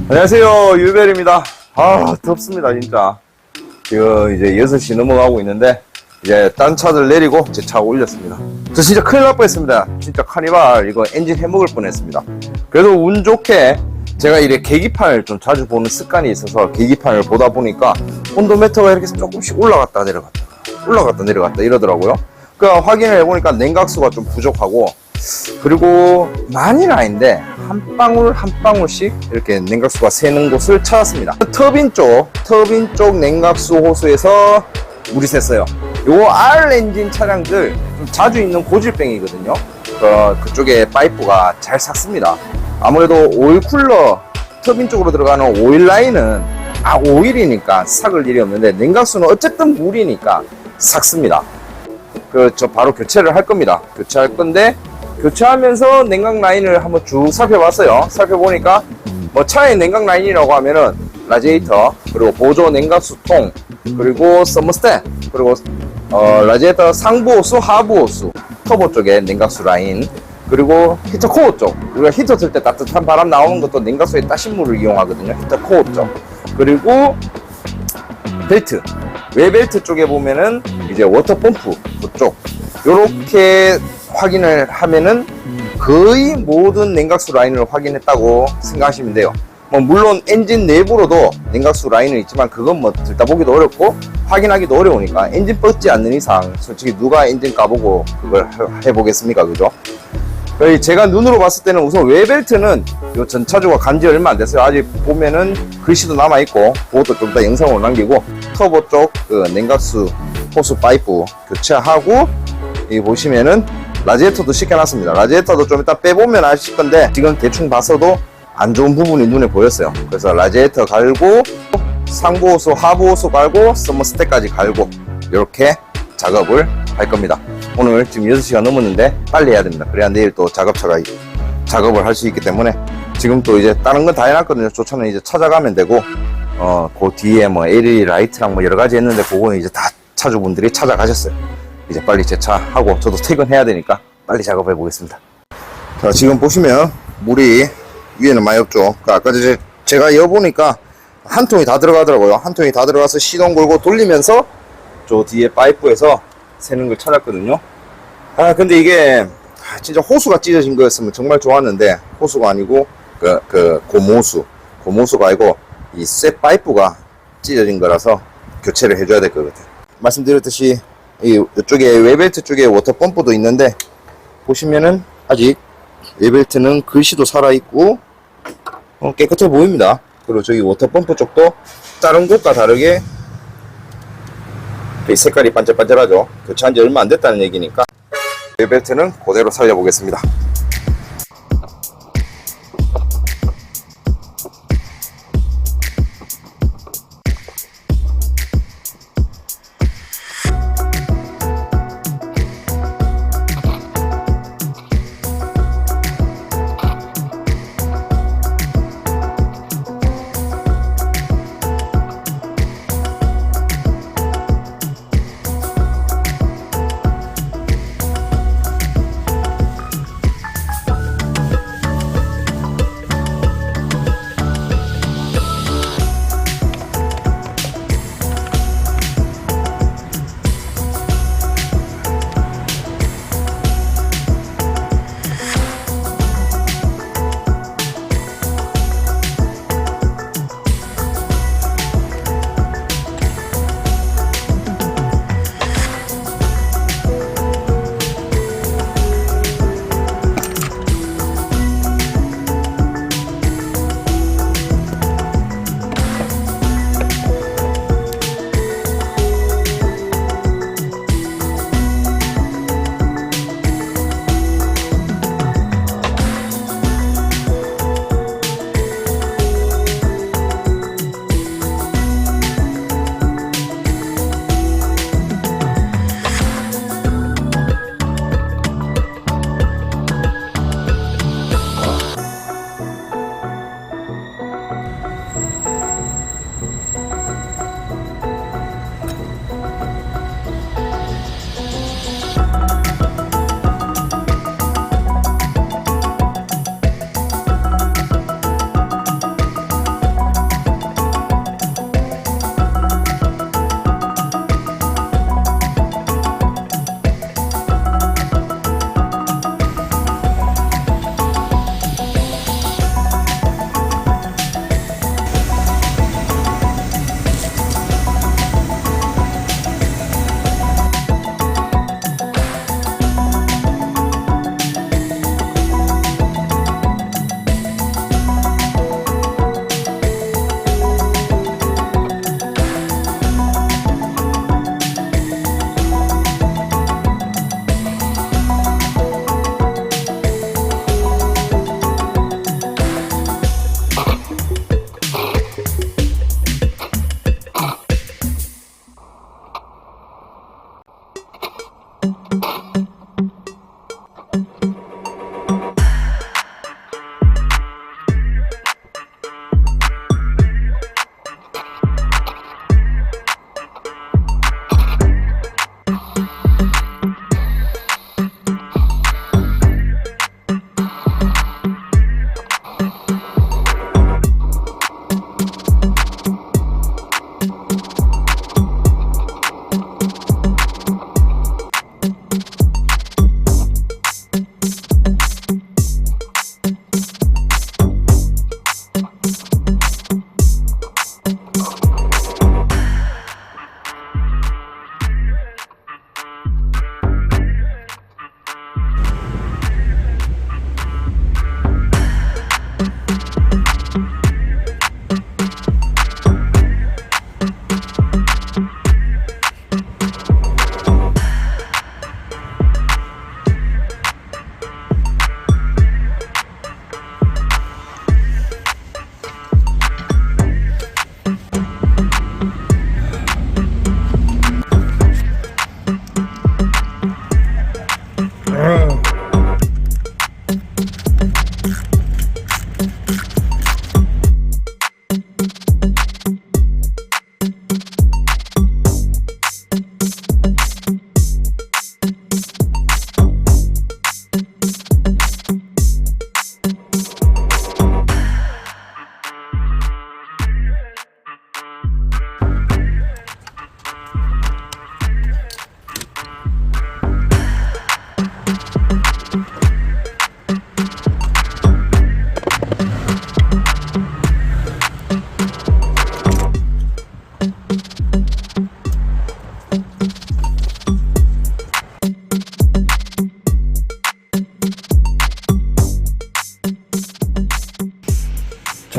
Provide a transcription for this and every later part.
안녕하세요, 유벨입니다. 덥습니다 진짜. 지금 이제 6시 넘어가고 있는데 이제 딴 차들 내리고 제 차 올렸습니다. 저 진짜 큰일 날 뻔했습니다. 진짜 카니발 이거 엔진 해먹을 뻔했습니다. 그래도 운 좋게 제가 이래 계기판을 좀 자주 보는 습관이 있어서 계기판을 보다 보니까 온도미터가 이렇게 조금씩 올라갔다 내려갔다 이러더라고요. 그 확인을 해보니까 냉각수가 좀 부족하고, 그리고 많이는 아닌데 한 방울 한 방울씩 이렇게 냉각수가 새는 곳을 찾았습니다. 터빈 쪽 냉각수 호수에서 물이 샜어요. 요 R 엔진 차량들 좀 자주 있는 고질병이거든요. 그쪽에 파이프가 잘 삭습니다. 아무래도 오일 쿨러 터빈 쪽으로 들어가는 오일 라인은 오일이니까 삭을 일이 없는데, 냉각수는 어쨌든 물이니까 삭습니다. 저 바로 교체를 할 겁니다. 교체할 건데, 교체하면서 냉각 라인을 한번 쭉 살펴봤어요. 살펴보니까 뭐 차의 냉각 라인이라고 하면은 라디에이터, 그리고 보조 냉각수통, 그리고 서머스텟, 그리고 라디에이터 상부 호수, 하부 호수, 터보 쪽에 냉각수 라인, 그리고 히터 코어 쪽, 우리가 히터 틀 때 따뜻한 바람 나오는 것도 냉각수에 따신 물을 이용하거든요. 히터 코어 쪽, 그리고 벨트, 외벨트 쪽에 보면은 이제 워터 펌프 그쪽, 요렇게 확인을 하면은 거의 모든 냉각수 라인을 확인했다고 생각하시면 돼요. 뭐 물론 엔진 내부로도 냉각수 라인은 있지만 그건 뭐 들다 보기도 어렵고 확인하기도 어려우니까, 엔진 뻗지 않는 이상 솔직히 누가 엔진 까보고 그걸 해보겠습니까, 그죠? 제가 눈으로 봤을 때는 우선 외벨트는 요 전차주가 간지 얼마 안 됐어요. 아직 보면은 글씨도 남아있고, 그것도 좀 더 영상으로 남기고, 터보 쪽 그 냉각수 호수 파이프 교체하고, 여기 보시면은 라디에이터도 시켜놨습니다. 라디에이터도 좀 이따 빼보면 아실 건데, 지금 대충 봤어도 안 좋은 부분이 눈에 보였어요. 그래서 라디에이터 갈고, 상부 호수, 하부 호수 갈고, 서머스텟까지 갈고, 이렇게 작업을 할 겁니다. 오늘 지금 6시가 넘었는데 빨리 해야 됩니다. 그래야 내일 또 작업차가 작업을 할 수 있기 때문에, 지금 또 이제 다른 건 다 해놨거든요. 조차는 이제 찾아가면 되고, 그 뒤에 뭐 LED 라이트랑 뭐 여러 가지 했는데, 그거는 이제 다 차주분들이 찾아가셨어요. 이제 빨리 제 차 하고 저도 퇴근해야 되니까 빨리 작업해 보겠습니다. 자, 지금 보시면 물이 위에는 많이 없죠. 아까 제가 여보니까 한 통이 다 들어가더라고요. 한 통이 다 들어가서 시동 걸고 돌리면서 저 뒤에 파이프에서 새는 걸 찾았거든요. 근데 이게 진짜 호수가 찢어진 거였으면 정말 좋았는데, 호수가 아니고 고무호수가 아니고 이 쇠 파이프가 찢어진 거라서 교체를 해줘야 될 것 같아요. 말씀드렸듯이 이쪽에 외벨트 쪽에 워터 펌프도 있는데, 보시면은 아직 외벨트는 글씨도 살아있고 깨끗해 보입니다. 그리고 저기 워터 펌프 쪽도 다른 곳과 다르게 색깔이 반짝반짝하죠. 교체한 지 얼마 안 됐다는 얘기니까 외벨트는 그대로 살려보겠습니다.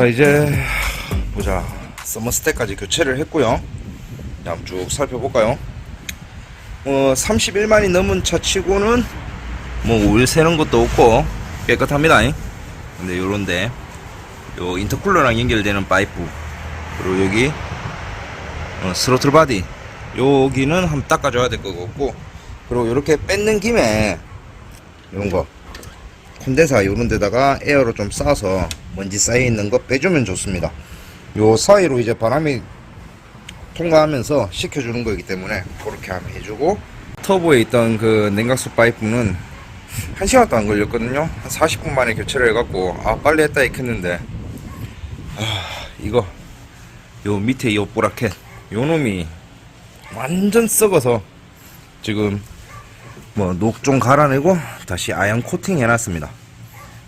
자, 이제 보자. 서머스택까지 교체를 했고요. 한번 쭉 살펴볼까요? 31만이 넘은 차 치고는 뭐 오일 새는 것도 없고 깨끗합니다. 근데 요런데 요 인터쿨러랑 연결되는 파이프, 그리고 여기 스로틀 바디 여기는 한번 닦아줘야 될 것 같고, 그리고 이렇게 뺏는 김에 이런거 콘덴사 요런 데다가 에어로 좀 싸서 먼지 쌓여있는 거 빼주면 좋습니다. 요 사이로 이제 바람이 통과하면서 식혀주는 거이기 때문에 그렇게 한번 해주고, 터보에 있던 그 냉각수 파이프는 1시간도 안 걸렸거든요. 한 40분 만에 교체를 해갖고 빨리 했다 했는데 이거 요 밑에 요 보라켓 요 놈이 완전 썩어서 지금 뭐 녹 좀 갈아내고 다시 아연 코팅 해놨습니다.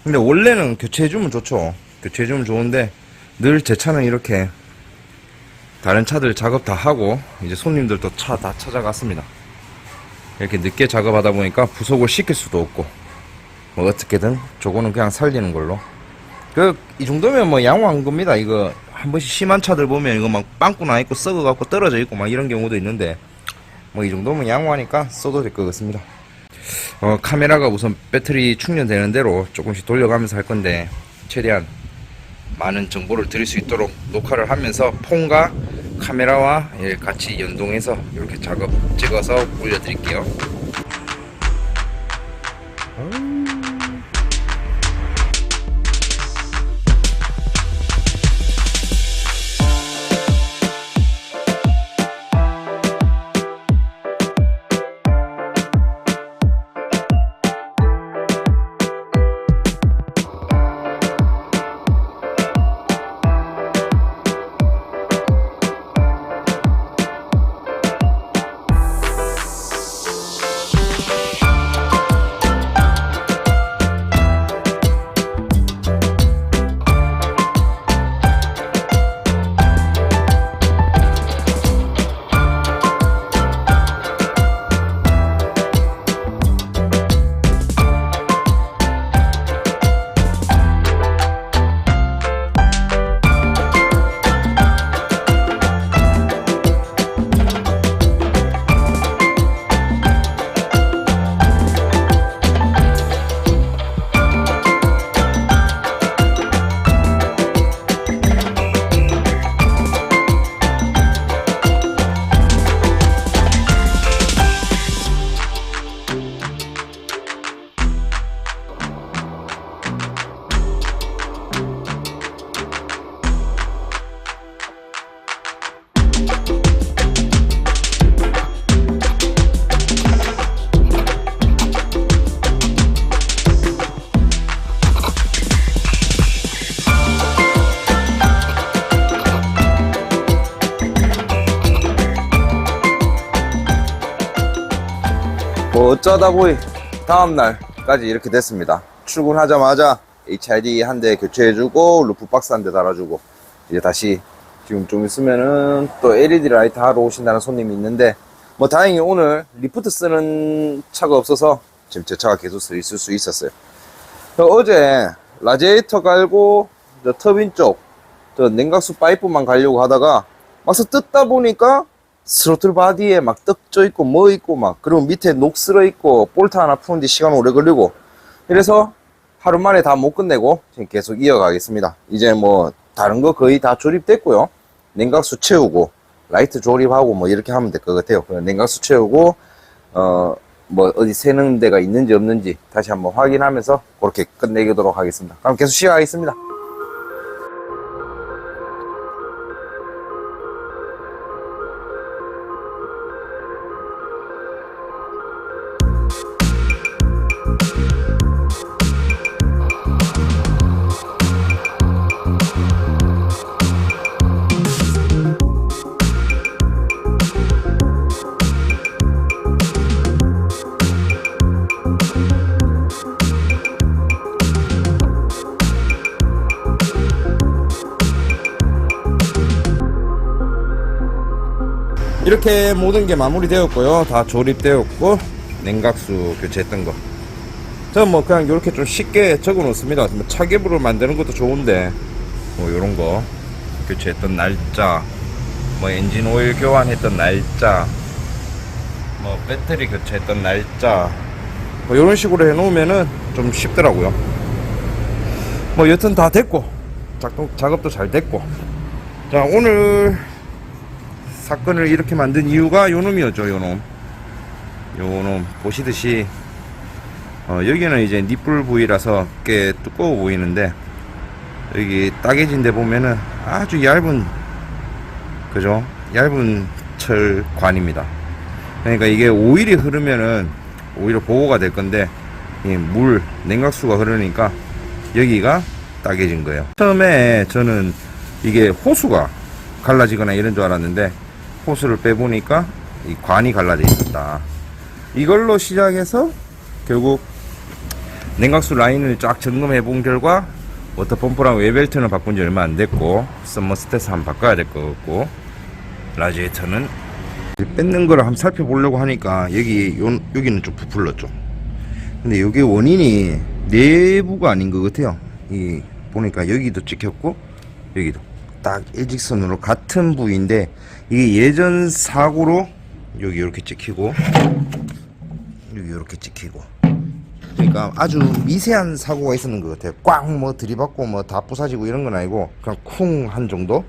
근데 원래는 교체해주면 좋죠. 교체해주면 좋은데 늘 제 차는 이렇게 다른 차들 작업 다 하고 이제 손님들도 차 다 찾아갔습니다. 이렇게 늦게 작업하다 보니까 부속을 시킬 수도 없고 뭐 어떻게든 저거는 그냥 살리는 걸로. 이 정도면 뭐 양호한 겁니다. 이거 한 번씩 심한 차들 보면 이거 막 빵꾸 나 있고 썩어갖고 떨어져 있고 막 이런 경우도 있는데 뭐 이 정도면 양호하니까 써도 될 것 같습니다. 카메라가 우선 배터리 충전되는 대로 조금씩 돌려가면서 할 건데 최대한 많은 정보를 드릴 수 있도록 녹화를 하면서 폰과 카메라와 같이 연동해서 이렇게 작업 찍어서 올려드릴게요. 어쩌다 보니 다음날까지 이렇게 됐습니다. 출근하자마자 HID 한 대 교체해주고 루프 박스 한 대 달아주고 이제 다시 지금 좀 있으면은 또 LED 라이트 하러 오신다는 손님이 있는데 뭐 다행히 오늘 리프트 쓰는 차가 없어서 지금 제 차가 계속 있을 수 있었어요. 어제 라디에이터 갈고 저 터빈 쪽 저 냉각수 파이프만 가려고 하다가 막상 뜯다 보니까 스로틀 바디에 막 떡져 있고 뭐 있고 막, 그리고 밑에 녹 쓸어 있고 볼트 하나 푸는데 시간 오래 걸리고 이래서 하루 만에 다 못 끝내고 지금 계속 이어가겠습니다. 이제 뭐 다른 거 거의 다 조립됐고요. 냉각수 채우고 라이트 조립하고 뭐 이렇게 하면 될 것 같아요. 냉각수 채우고 뭐 어디 새는 데가 있는지 없는지 다시 한번 확인하면서 그렇게 끝내도록 하겠습니다. 그럼 계속 시작하겠습니다. 이렇게 모든 게 마무리되었고요. 다 조립되었고 냉각수 교체했던 거 저는 뭐 그냥 이렇게 좀 쉽게 적어 놓습니다. 차계부를 만드는 것도 좋은데 뭐 요런 거 교체했던 날짜, 뭐 엔진 오일 교환했던 날짜, 뭐 배터리 교체했던 날짜, 뭐 요런 식으로 해놓으면은 좀 쉽더라고요. 뭐 여튼 다 됐고 작업도 잘 됐고. 자, 오늘 사건을 이렇게 만든 이유가 요놈이었죠. 요놈 보시듯이 여기는 이제 니뿔 부위라서 꽤 두꺼워 보이는데, 여기 따개진 데 보면은 아주 얇은, 그죠? 얇은 철관입니다. 그러니까 이게 오일이 흐르면은 오히려 보호가 될 건데, 이 냉각수가 흐르니까 여기가 따개진 거예요. 처음에 저는 이게 호수가 갈라지거나 이런 줄 알았는데, 호수를 빼보니까 이 관이 갈라져 있었다. 이걸로 시작해서 결국 냉각수 라인을 쫙 점검해 본 결과, 워터 펌프랑 웨벨트는 바꾼 지 얼마 안 됐고, 서머스탯 한번 바꿔야 될 것 같고, 라지에이터는 뺏는 거를 한번 살펴보려고 하니까 여기는 좀 부풀렀죠. 근데 이게 원인이 내부가 아닌 것 같아요. 보니까 여기도 찍혔고 여기도 딱 일직선으로 같은 부위인데, 이게 예전 사고로 여기 이렇게 찍히고 여기 이렇게 찍히고, 그러니까 아주 미세한 사고가 있었는 것 같아요. 꽉 뭐 들이받고 뭐 다 부사지고 이런 건 아니고, 그냥 쿵 한 정도.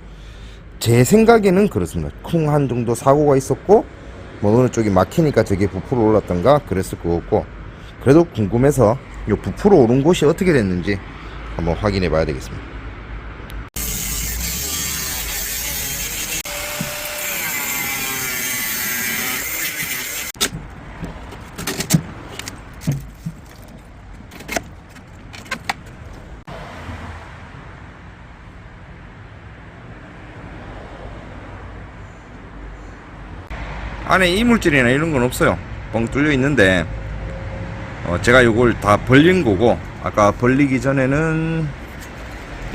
제 생각에는 그렇습니다. 쿵 한 정도 사고가 있었고, 뭐 어느 쪽이 막히니까 저게 부풀어 올랐던가 그랬을 것 같고, 그래도 궁금해서 요 부풀어 오른 곳이 어떻게 됐는지 한번 확인해 봐야 되겠습니다. 안에 이물질이나 이런 건 없어요. 뻥 뚫려 있는데, 제가 요걸 다 벌린 거고, 아까 벌리기 전에는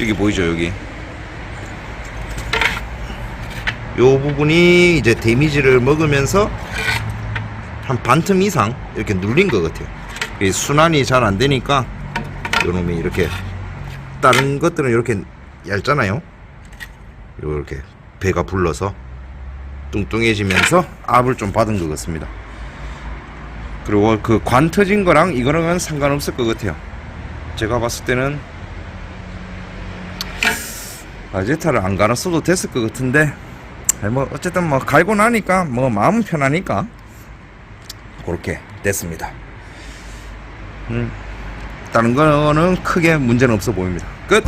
여기 보이죠? 여기 요 부분이 이제 데미지를 먹으면서 한 반틈 이상 이렇게 눌린 것 같아요. 순환이 잘 안 되니까 요놈이 이렇게, 다른 것들은 이렇게 얇잖아요. 이렇게 배가 불러서 뚱뚱해지면서 압을 좀 받은 것 같습니다. 그리고 그 관 터진 거랑 이거랑은 상관없을 것 같아요. 제가 봤을 때는 라제타를 안 갈았어도 됐을 것 같은데, 뭐 어쨌든 뭐 갈고 나니까 뭐 마음은 편하니까 그렇게 됐습니다. 다른 거는 크게 문제는 없어 보입니다. 끝.